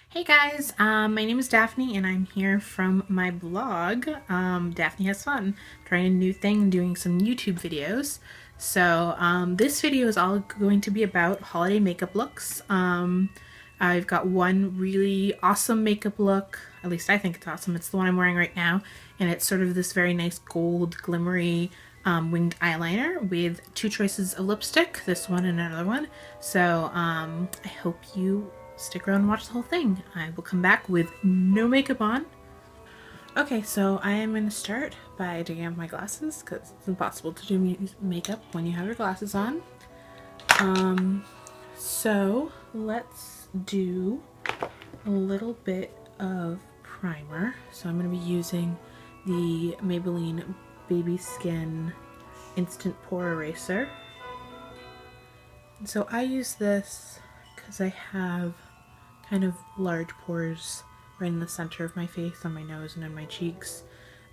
Hey guys, my name is Daphne and I'm here from my blog, Daphne Has Fun, trying a new thing, doing some YouTube videos. So this video is all going to be about holiday makeup looks. I've got one really awesome makeup look, at least I think it's awesome. It's the one I'm wearing right now, and it's sort of this very nice gold glimmery winged eyeliner with two choices of lipstick, this one and another one. So I hope you stick around and watch the whole thing. I will come back with no makeup on. Okay, so I am going to start by taking off my glasses because it's impossible to do makeup when you have your glasses on. So let's do a little bit of primer. So I'm going to be using the Maybelline Baby Skin Instant Pore Eraser. And so I use this because I have kind of large pores right in the center of my face, on my nose and on my cheeks,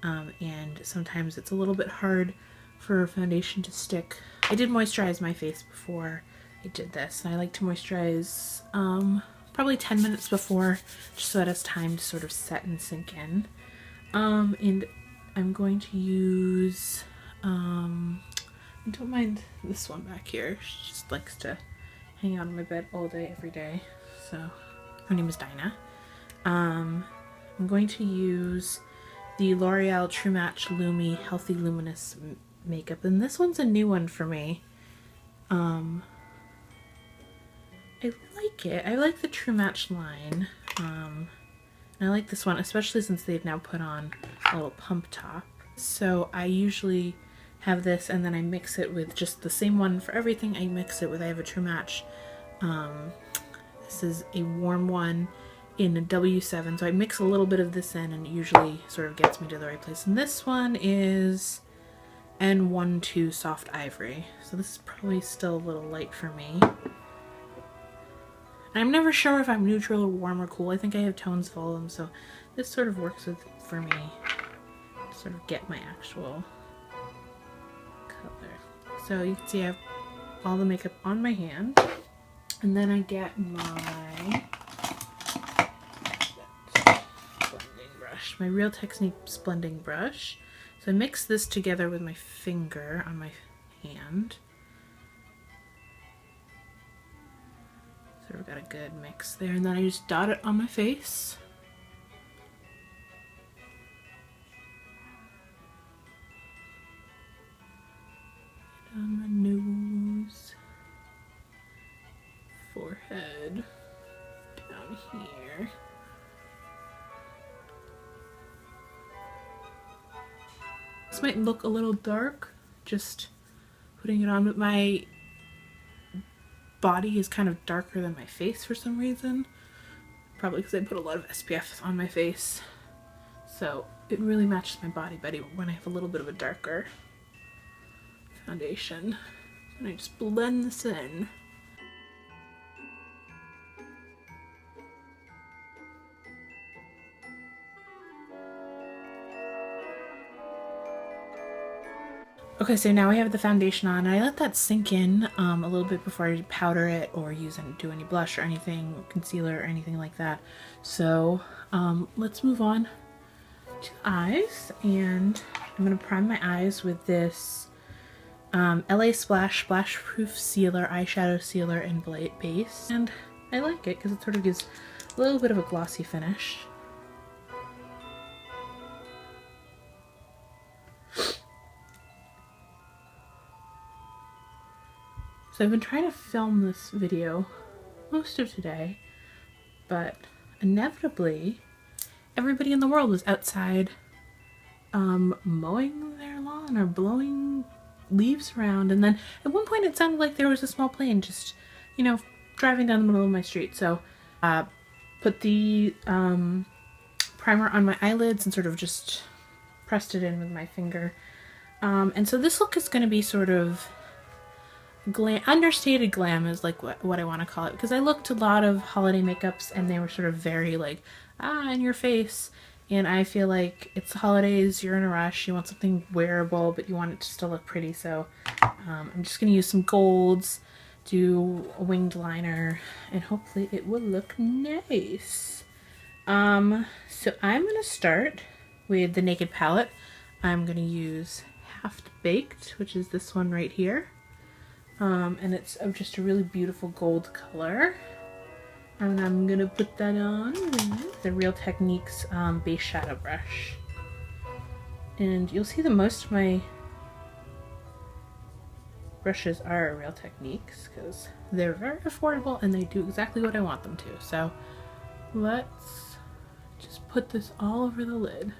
and sometimes it's a little bit hard for foundation to stick. I did moisturize my face before I did this, and I like to moisturize probably 10 minutes before, just so that it's time to sort of set and sink in. And I'm going to use, I don't mind this one back here. She just likes to hang out on my bed all day, every day. So her name is Dinah. I'm going to use the L'Oreal True Match Lumi Healthy Luminous Makeup, and this one's a new one for me. I like it. I like the True Match line. And I like this one, especially since they've now put on a little pump top. So I usually have this and then I mix it with just the same one for everything. I mix it with, I have a True Match. This is a warm one in a W7, so I mix a little bit of this in and it usually sort of gets me to the right place. And this one is N12 Soft Ivory, so this is probably still a little light for me. I'm never sure if I'm neutral or warm or cool. I think I have tones of all of them, so this sort of works for me to sort of get my actual color. So you can see I have all the makeup on my hand, and then I get my blending brush, my Real Techniques blending brush. So I mix this together with my finger on my hand. So we've got a good mix there, and then I just dot it on my face. On my nose, forehead, down here. This might look a little dark, just putting it on, but my body is kind of darker than my face for some reason. Probably because I put a lot of SPF on my face. So it really matches my body better when I have a little bit of a darker foundation. And I just blend this in. Okay, so now I have the foundation on, and I let that sink in a little bit before I powder it or do any blush or anything, or concealer or anything like that. So let's move on to the eyes, and I'm going to prime my eyes with this LA Splash Splash Proof Sealer, Eyeshadow Sealer in Base. And I like it because it sort of gives a little bit of a glossy finish. So I've been trying to film this video most of today, but inevitably everybody in the world was outside mowing their lawn or blowing leaves around, and then at one point it sounded like there was a small plane just, you know, driving down the middle of my street. So put the primer on my eyelids and sort of just pressed it in with my finger. And so this look is going to be sort of glam, understated glam is like what I want to call it, because I looked a lot of holiday makeups and they were sort of very like, in your face. And I feel like it's the holidays, you're in a rush, you want something wearable, but you want it to still look pretty. So I'm just going to use some golds, do a winged liner, and hopefully it will look nice. So I'm going to start with the Naked palette. I'm going to use Half Baked, which is this one right here. And it's just a really beautiful gold color. And I'm going to put that on with the Real Techniques base shadow brush. And you'll see that most of my brushes are Real Techniques because they're very affordable and they do exactly what I want them to. So let's just put this all over the lid.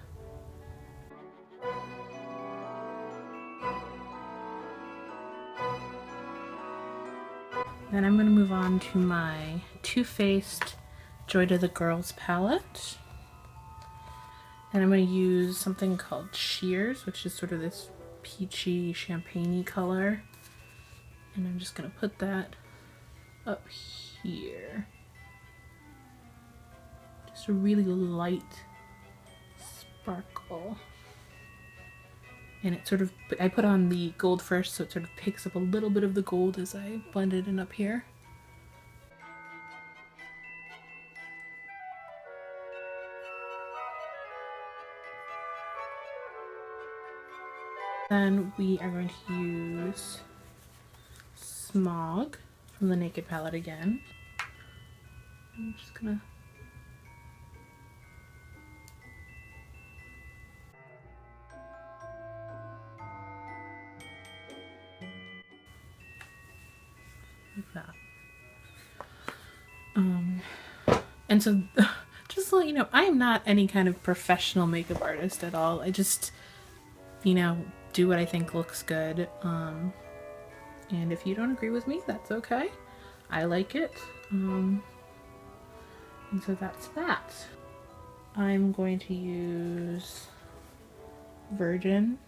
Then I'm going to move on to my Too Faced Joy to the Girls palette. And I'm going to use something called Cheers, which is sort of this peachy, champagne-y color. And I'm just going to put that up here. Just a really light sparkle. And it sort of, I put on the gold first, so it sort of picks up a little bit of the gold as I blend it in up here. Then we are going to use Smog from the Naked palette again. I'm just gonna like that. And so just to let you know, I am not any kind of professional makeup artist at all. I just, you know, do what I think looks good. And if you don't agree with me, that's okay. I like it. And so that's that. I'm going to use Virgin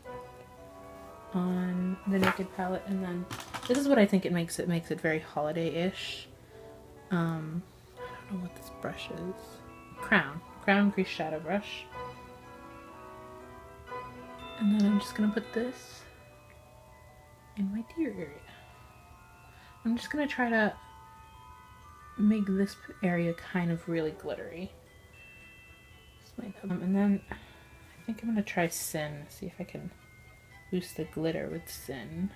on the Naked palette, and then this is what I think it makes it. Makes it very holiday-ish. I don't know what this brush is. Crown Crease Shadow Brush. And then I'm just gonna put this in my tear area. I'm just gonna try to make this area kind of really glittery. And then I think I'm gonna try Sin, see if I can boost the glitter with Sin.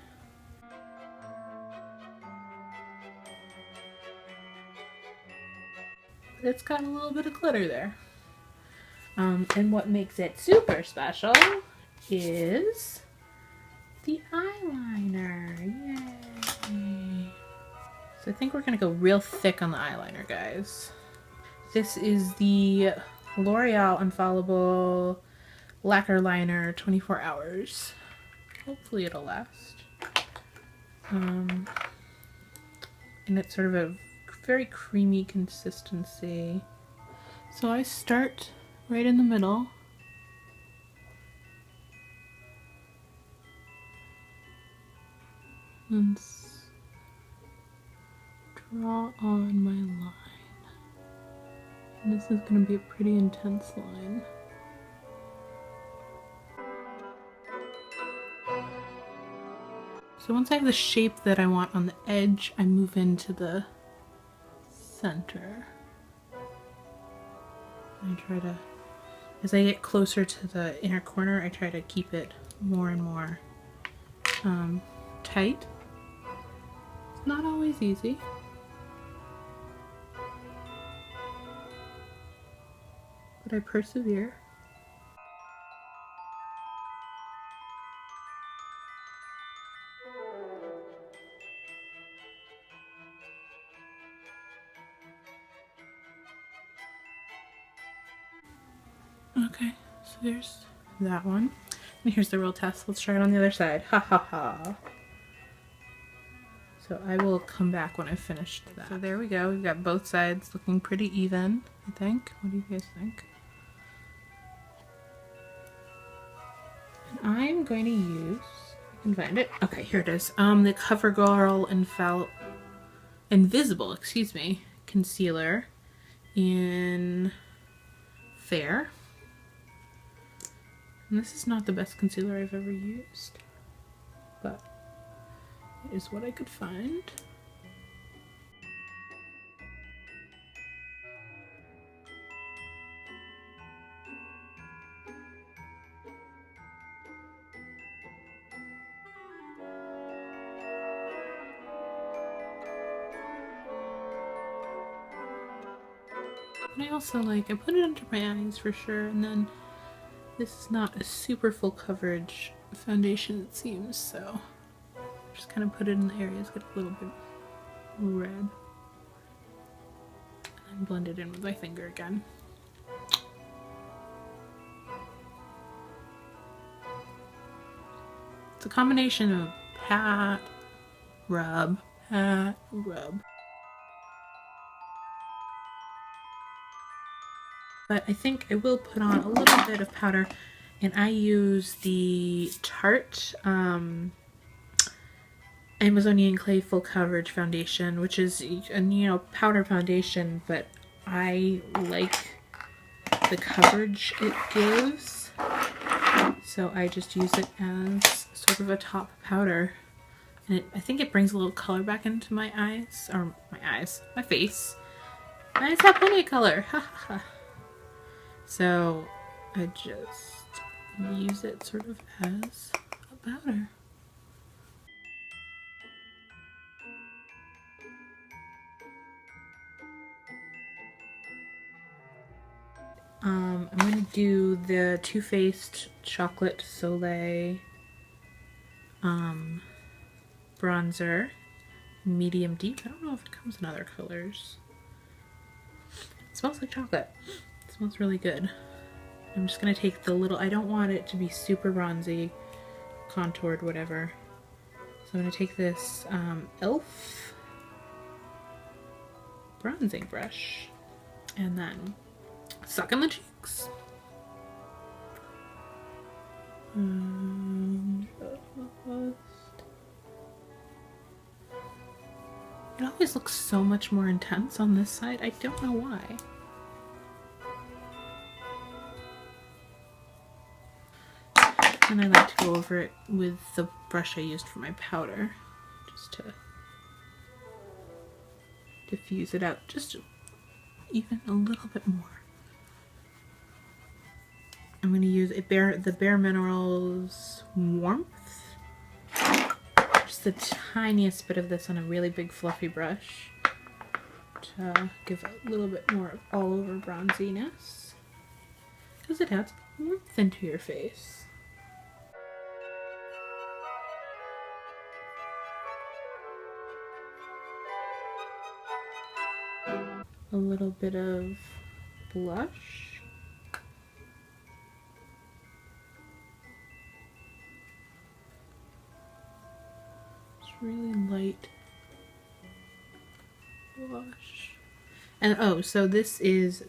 But it's got a little bit of glitter there. And what makes it super special is the eyeliner. Yay! So I think we're gonna go real thick on the eyeliner, guys. This is the L'Oreal Infallible Lacquer Liner 24 hours. Hopefully it'll last. And it's sort of a very creamy consistency. So I start right in the middle. And draw on my line. And this is going to be a pretty intense line. So once I have the shape that I want on the edge, I move into the center. I try to, as I get closer to the inner corner, I try to keep it more and more tight. It's not always easy. But I persevere. Okay, so there's that one. And here's the real test. Let's try it on the other side. Ha ha ha. So I will come back when I've finished that. So there we go. We've got both sides looking pretty even, I think. What do you guys think? And I'm going to use can find it. Okay, here it is. The Covergirl Invisible, excuse me, concealer in Fair. And this is not the best concealer I've ever used, but it is what I could find. And I also I put it under my eyes for sure, and then this is not a super full coverage foundation it seems, so just kind of put it in the areas, get a little bit red, and blend it in with my finger again. It's a combination of pat, rub, pat, rub. But I think I will put on a little bit of powder, and I use the Tarte Amazonian Clay Full Coverage Foundation, which is a powder foundation, but I like the coverage it gives, so I just use it as sort of a top powder, and I think it brings a little color back into my eyes, or my face. My eyes have plenty of color, ha ha ha. So I just use it sort of as a powder. I'm going to do the Too Faced Chocolate Soleil bronzer, medium deep. I don't know if it comes in other colors. It smells like chocolate. It smells really good. I'm just going to take the little, I don't want it to be super bronzy, contoured, whatever. So I'm going to take this e.l.f. bronzing brush and then suck in the cheeks. It always looks so much more intense on this side. I don't know why. And I like to go over it with the brush I used for my powder, just to diffuse it out just even a little bit more. I'm going to use the Bare Minerals Warmth. Just the tiniest bit of this on a really big fluffy brush to give a little bit more of all over bronziness, because it adds warmth into your face. A little bit of blush. It's really light blush. And oh, so this is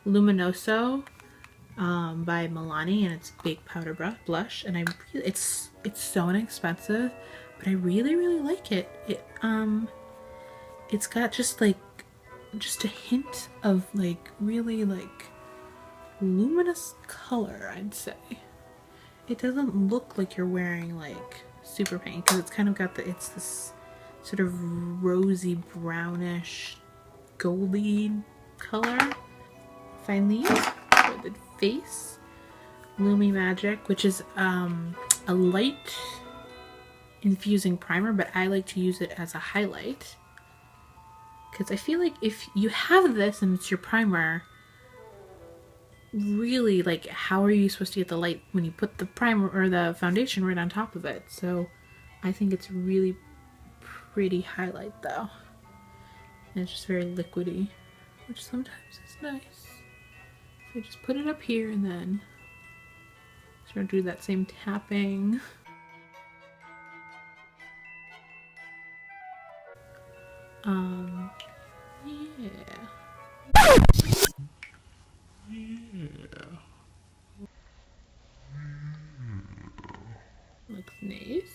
Luminoso by Milani, and it's big powder blush, and it's so inexpensive, but I really like it. It's got just a hint of really luminous color, I'd say. It doesn't look like you're wearing super pink, because it's kind of got it's this sort of rosy brownish goldy color. Finally, for the face, Lumi Magic, which is a light infusing primer, but I like to use it as a highlight. Because I feel like if you have this and it's your primer, really, how are you supposed to get the light when you put the primer or the foundation right on top of it? So I think it's really pretty highlight though. And it's just very liquidy, which sometimes is nice. So just put it up here and then start to do that same tapping. looks nice.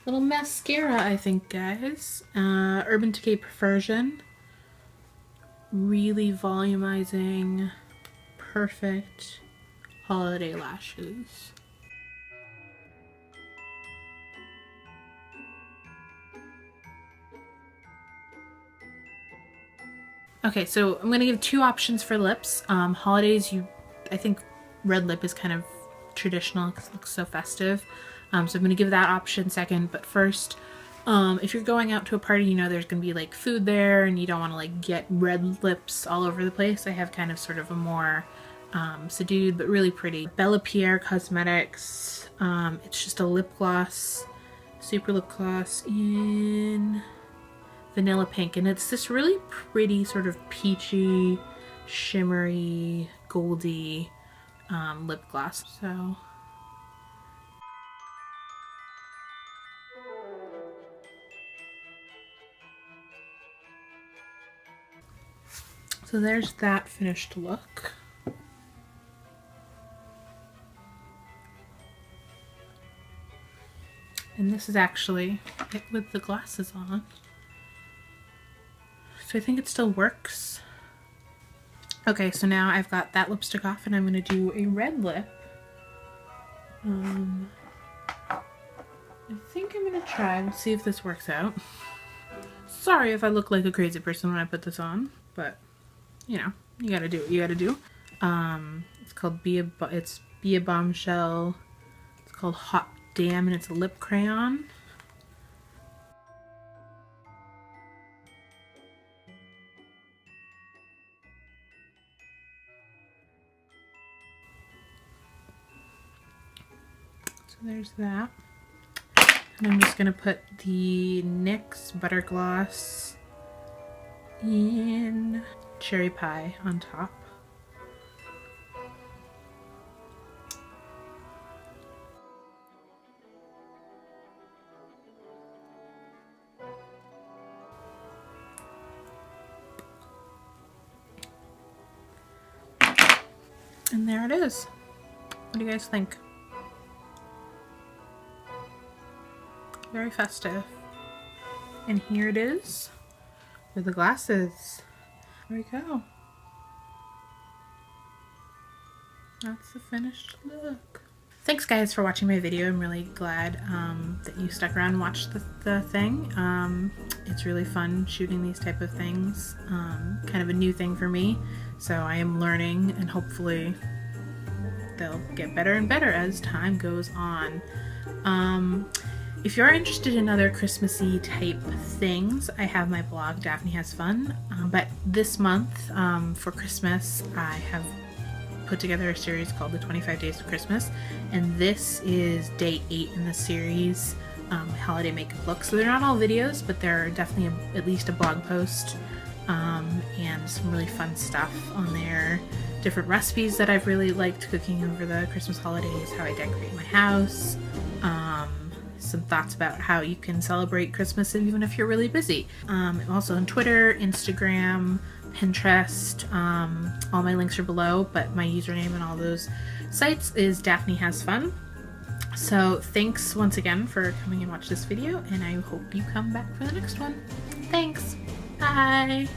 Little mascara, I think, guys. Urban Decay Perversion. Really volumizing, perfect holiday lashes. Okay, so I'm gonna give two options for lips. Holidays, I think red lip is kind of traditional because it looks so festive. So I'm gonna give that option second, but first, if you're going out to a party, you know there's gonna be like food there and you don't wanna like get red lips all over the place. I have kind of sort of a more subdued but really pretty BellaPierre Cosmetics. It's just a lip gloss, super lip gloss in vanilla pink, and it's this really pretty sort of peachy, shimmery, goldy lip gloss. So there's that finished look. And this is actually it with the glasses on. So I think it still works. Okay, so now I've got that lipstick off and I'm gonna do a red lip. I think I'm gonna try, we'll see if this works out. Sorry if I look like a crazy person when I put this on, but you know, you gotta do what you gotta do. It's called Be a Bombshell. It's called Hot Damn, and it's a lip crayon. So there's that. And I'm just gonna put the NYX Butter Gloss in Cherry Pie on top. And there it is. What do you guys think? Very festive. And here it is with the glasses. There we go. That's the finished look. Thanks guys for watching my video. I'm really glad that you stuck around and watched the thing. It's really fun shooting these type of things. Kind of a new thing for me. So I am learning, and hopefully they'll get better and better as time goes on. If you're interested in other Christmassy type things, I have my blog, Daphne Has Fun. But this month, for Christmas, I have put together a series called the 25 Days of Christmas. And this is day 8 in the series, holiday makeup looks. So they're not all videos, but they're definitely at least a blog post. And some really fun stuff on there. Different recipes that I've really liked cooking over the Christmas holidays, how I decorate my house, some thoughts about how you can celebrate Christmas even if you're really busy. I'm also on Twitter, Instagram, Pinterest. All my links are below, but my username and all those sites is Daphne Has Fun. So thanks once again for coming and watch this video, and I hope you come back for the next one. Thanks. Bye.